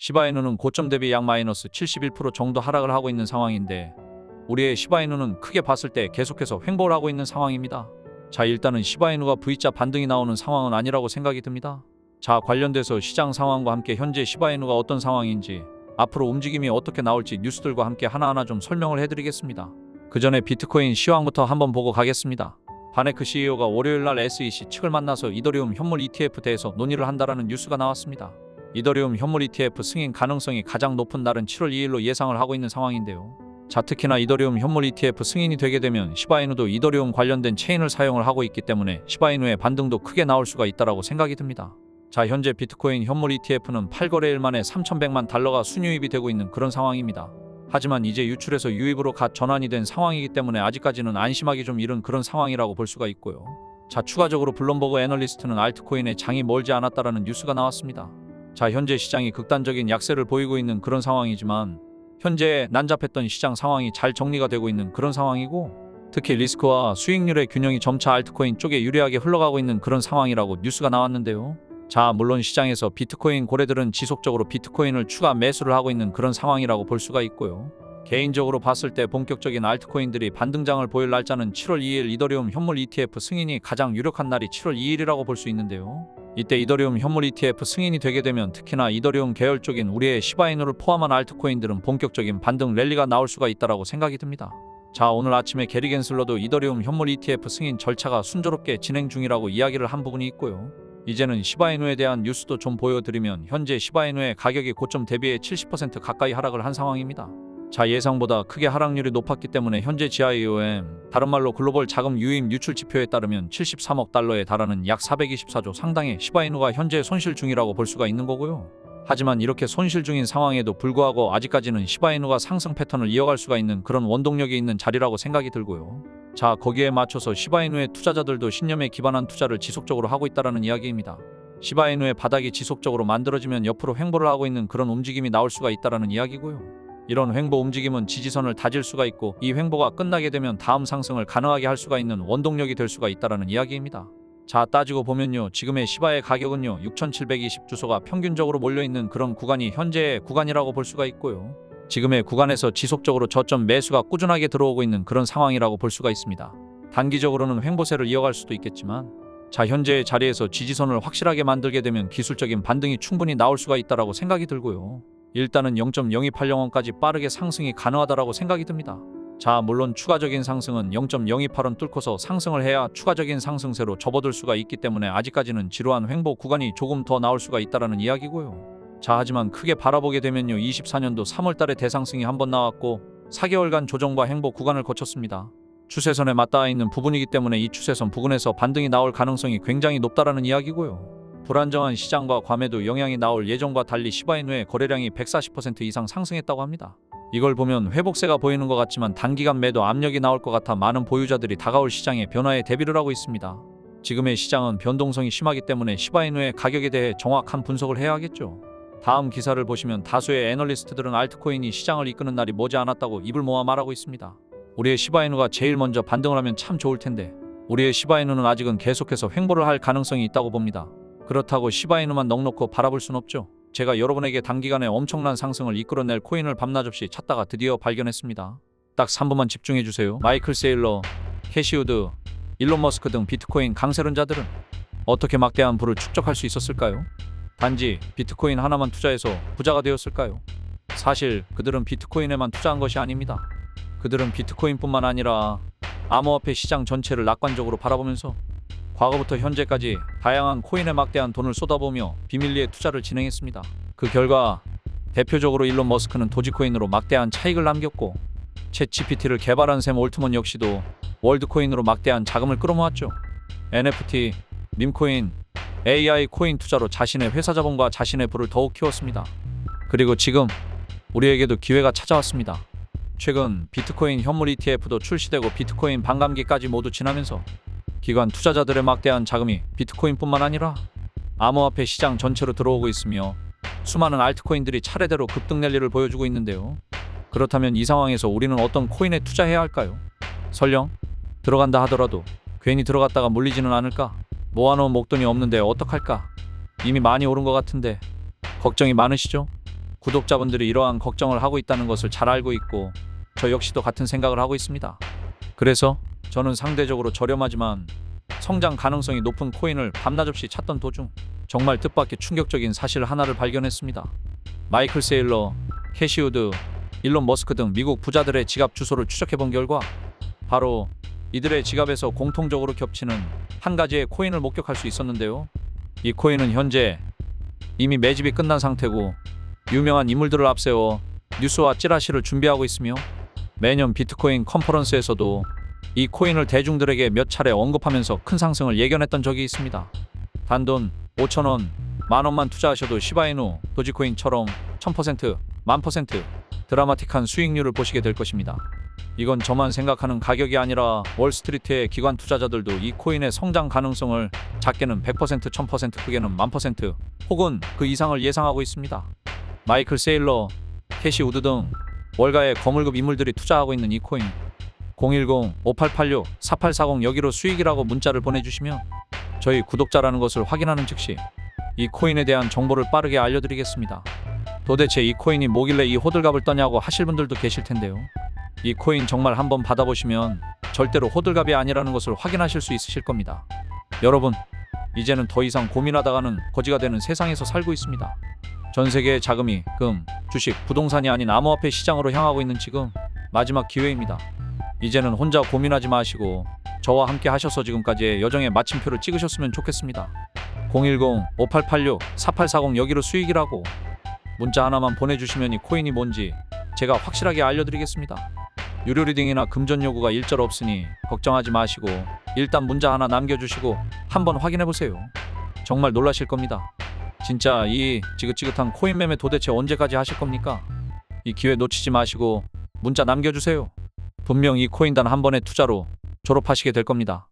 시바이누는 고점 대비 약 마이너스 71% 정도 하락을 하고 있는 상황인데 우리의 시바이누는 크게 봤을 때 계속해서 횡보를 하고 있는 상황입니다. 자, 일단은 시바이누가 V자 반등이 나오는 상황은 아니라고 생각이 듭니다. 자, 관련돼서 시장 상황과 함께 현재 시바이누가 어떤 상황인지 앞으로 움직임이 어떻게 나올지 뉴스들과 함께 하나하나 좀 설명을 해드리겠습니다. 그 전에 비트코인 시황부터 한번 보고 가겠습니다. 바네크 CEO가 월요일날 SEC 측을 만나서 이더리움 현물 ETF 대해서 논의를 한다라는 뉴스가 나왔습니다. 이더리움 현물 ETF 승인 가능성이 가장 높은 날은 7월 2일로 예상을 하고 있는 상황인데요. 자, 특히나 이더리움 현물 ETF 승인이 되게 되면 시바이누도 이더리움 관련된 체인을 사용을 하고 있기 때문에 시바이누의 반등도 크게 나올 수가 있다라고 생각이 듭니다. 자, 현재 비트코인 현물 ETF는 8거래일 만에 3,100만 달러가 순유입이 되고 있는 그런 상황입니다. 하지만 이제 유출해서 유입으로 갓 전환이 된 상황이기 때문에 아직까지는 안심하기 좀 이른 그런 상황이라고 볼 수가 있고요. 자, 추가적으로 블룸버그 애널리스트는 알트코인의 장이 멀지 않았다라는 뉴스가 나왔습니다. 자, 현재 시장이 극단적인 약세를 보이고 있는 그런 상황이지만 현재 난잡했던 시장 상황이 잘 정리가 되고 있는 그런 상황이고 특히 리스크와 수익률의 균형이 점차 알트코인 쪽에 유리하게 흘러가고 있는 그런 상황이라고 뉴스가 나왔는데요. 자, 물론 시장에서 비트코인 고래들은 지속적으로 비트코인을 추가 매수를 하고 있는 그런 상황이라고 볼 수가 있고요. 개인적으로 봤을 때 본격적인 알트코인들이 반등장을 보일 날짜는 7월 2일 이더리움 현물 ETF 승인이 가장 유력한 날이 7월 2일이라고 볼 수 있는데요. 이때 이더리움 현물 ETF 승인이 되게 되면 특히나 이더리움 계열 쪽인 우리의 시바이누를 포함한 알트코인들은 본격적인 반등 랠리가 나올 수가 있다라고 생각이 듭니다. 자, 오늘 아침에 게리 겐슬러도 이더리움 현물 ETF 승인 절차가 순조롭게 진행 중이라고 이야기를 한 부분이 있고요. 이제는 시바이누에 대한 뉴스도 좀 보여드리면 현재 시바이누의 가격이 고점 대비해 70% 가까이 하락을 한 상황입니다. 자, 예상보다 크게 하락률이 높았기 때문에 현재 GIOM, 다른 말로 글로벌 자금 유입 유출 지표에 따르면 73억 달러에 달하는 약 424조 상당의 시바이누가 현재 손실 중이라고 볼 수가 있는 거고요. 하지만 이렇게 손실 중인 상황에도 불구하고 아직까지는 시바이누가 상승 패턴을 이어갈 수가 있는 그런 원동력이 있는 자리라고 생각이 들고요. 자, 거기에 맞춰서 시바이누의 투자자들도 신념에 기반한 투자를 지속적으로 하고 있다는 이야기입니다. 시바이누의 바닥이 지속적으로 만들어지면 옆으로 횡보를 하고 있는 그런 움직임이 나올 수가 있다는 이야기고요. 이런 횡보 움직임은 지지선을 다질 수가 있고 이 횡보가 끝나게 되면 다음 상승을 가능하게 할 수가 있는 원동력이 될 수가 있다는 이야기입니다. 자, 따지고 보면요, 지금의 시바의 가격은요 6,720주소가 평균적으로 몰려있는 그런 구간이 현재의 구간이라고 볼 수가 있고요. 지금의 구간에서 지속적으로 저점 매수가 꾸준하게 들어오고 있는 그런 상황이라고 볼 수가 있습니다. 단기적으로는 횡보세를 이어갈 수도 있겠지만 자, 현재의 자리에서 지지선을 확실하게 만들게 되면 기술적인 반등이 충분히 나올 수가 있다라고 생각이 들고요. 일단은 0.0280원까지 빠르게 상승이 가능하다라고 생각이 듭니다. 자, 물론 추가적인 상승은 0.028원 뚫고서 상승을 해야 추가적인 상승세로 접어들 수가 있기 때문에 아직까지는 지루한 횡보 구간이 조금 더 나올 수가 있다라는 이야기고요. 자, 하지만 크게 바라보게 되면요 24년도 3월달에 대상승이 한번 나왔고 4개월간 조정과 횡보 구간을 거쳤습니다. 추세선에 맞닿아 있는 부분이기 때문에 이 추세선 부근에서 반등이 나올 가능성이 굉장히 높다라는 이야기고요. 불안정한 시장과 과매도 영향이 나올 예정과 달리 시바이누의 거래량이 140% 이상 상승했다고 합니다. 이걸 보면 회복세가 보이는 것 같지만 단기간 매도 압력이 나올 것 같아 많은 보유자들이 다가올 시장의 변화에 대비를 하고 있습니다. 지금의 시장은 변동성이 심하기 때문에 시바이누의 가격에 대해 정확한 분석을 해야 하겠죠. 다음 기사를 보시면 다수의 애널리스트들은 알트코인이 시장을 이끄는 날이 머지않았다고 입을 모아 말하고 있습니다. 우리의 시바이누가 제일 먼저 반등을 하면 참 좋을 텐데 우리의 시바이누는 아직은 계속해서 횡보를 할 가능성이 있다고 봅니다. 그렇다고 시바이누만 넉넉히 바라볼 순 없죠. 제가 여러분에게 단기간에 엄청난 상승을 이끌어낼 코인을 밤낮 없이 찾다가 드디어 발견했습니다. 딱 3분만 집중해주세요. 마이클 세일러, 캐시우드, 일론 머스크 등 비트코인 강세론자들은 어떻게 막대한 부를 축적할 수 있었을까요? 단지 비트코인 하나만 투자해서 부자가 되었을까요? 사실 그들은 비트코인에만 투자한 것이 아닙니다. 그들은 비트코인뿐만 아니라 암호화폐 시장 전체를 낙관적으로 바라보면서 과거부터 현재까지 다양한 코인에 막대한 돈을 쏟아부으며 비밀리에 투자를 진행했습니다. 그 결과 대표적으로 일론 머스크는 도지코인으로 막대한 차익을 남겼고 챗GPT를 개발한 샘 올트먼 역시도 월드코인으로 막대한 자금을 끌어모았죠. NFT, 밈코인, AI 코인 투자로 자신의 회사 자본과 자신의 부를 더욱 키웠습니다. 그리고 지금 우리에게도 기회가 찾아왔습니다. 최근 비트코인 현물 ETF도 출시되고 비트코인 반감기까지 모두 지나면서 기관 투자자들의 막대한 자금이 비트코인뿐만 아니라 암호화폐 시장 전체로 들어오고 있으며 수많은 알트코인들이 차례대로 급등 랠리를 보여주고 있는데요. 그렇다면 이 상황에서 우리는 어떤 코인에 투자해야 할까요? 설령 들어간다 하더라도 괜히 들어갔다가 물리지는 않을까? 모아놓은 목돈이 없는데 어떡할까? 이미 많이 오른 것 같은데 걱정이 많으시죠? 구독자분들이 이러한 걱정을 하고 있다는 것을 잘 알고 있고 저 역시도 같은 생각을 하고 있습니다. 그래서 저는 상대적으로 저렴하지만 성장 가능성이 높은 코인을 밤낮 없이 찾던 도중 정말 뜻밖의 충격적인 사실 하나를 발견했습니다. 마이클 세일러, 캐시 우드, 일론 머스크 등 미국 부자들의 지갑 주소를 추적해본 결과 바로 이들의 지갑에서 공통적으로 겹치는 한 가지의 코인을 목격할 수 있었는데요. 이 코인은 현재 이미 매집이 끝난 상태고 유명한 인물들을 앞세워 뉴스와 찌라시를 준비하고 있으며 매년 비트코인 컨퍼런스에서도 이 코인을 대중들에게 몇 차례 언급하면서 큰 상승을 예견했던 적이 있습니다. 단돈 5,000원, 만원만 투자하셔도 시바이누, 도지코인처럼 1000%, 10,000% 드라마틱한 수익률을 보시게 될 것입니다. 이건 저만 생각하는 가격이 아니라 월스트리트의 기관 투자자들도 이 코인의 성장 가능성을 작게는 100%, 1000%, 크게는 10,000% 혹은 그 이상을 예상하고 있습니다. 마이클 세일러, 캐시 우드 등 월가의 거물급 인물들이 투자하고 있는 이 코인 010-5886-4840 여기로 수익이라고 문자를 보내주시면 저희 구독자라는 것을 확인하는 즉시 이 코인에 대한 정보를 빠르게 알려드리겠습니다. 도대체 이 코인이 뭐길래 이 호들갑을 떠냐고 하실 분들도 계실 텐데요. 이 코인 정말 한번 받아보시면 절대로 호들갑이 아니라는 것을 확인하실 수 있으실 겁니다. 여러분, 이제는 더 이상 고민하다가는 거지가 되는 세상에서 살고 있습니다. 전 세계의 자금이 금, 주식, 부동산이 아닌 암호화폐 시장으로 향하고 있는 지금 마지막 기회입니다. 이제는 혼자 고민하지 마시고 저와 함께 하셔서 지금까지의 여정의 마침표를 찍으셨으면 좋겠습니다. 010-5886-4840 여기로 수익이라고 문자 하나만 보내주시면 이 코인이 뭔지 제가 확실하게 알려드리겠습니다. 유료 리딩이나 금전 요구가 일절 없으니 걱정하지 마시고 일단 문자 하나 남겨주시고 한번 확인해보세요. 정말 놀라실 겁니다. 진짜 이 지긋지긋한 코인 매매 도대체 언제까지 하실 겁니까? 이 기회 놓치지 마시고 문자 남겨주세요. 분명 이 코인 단 한 번의 투자로 졸업하시게 될 겁니다.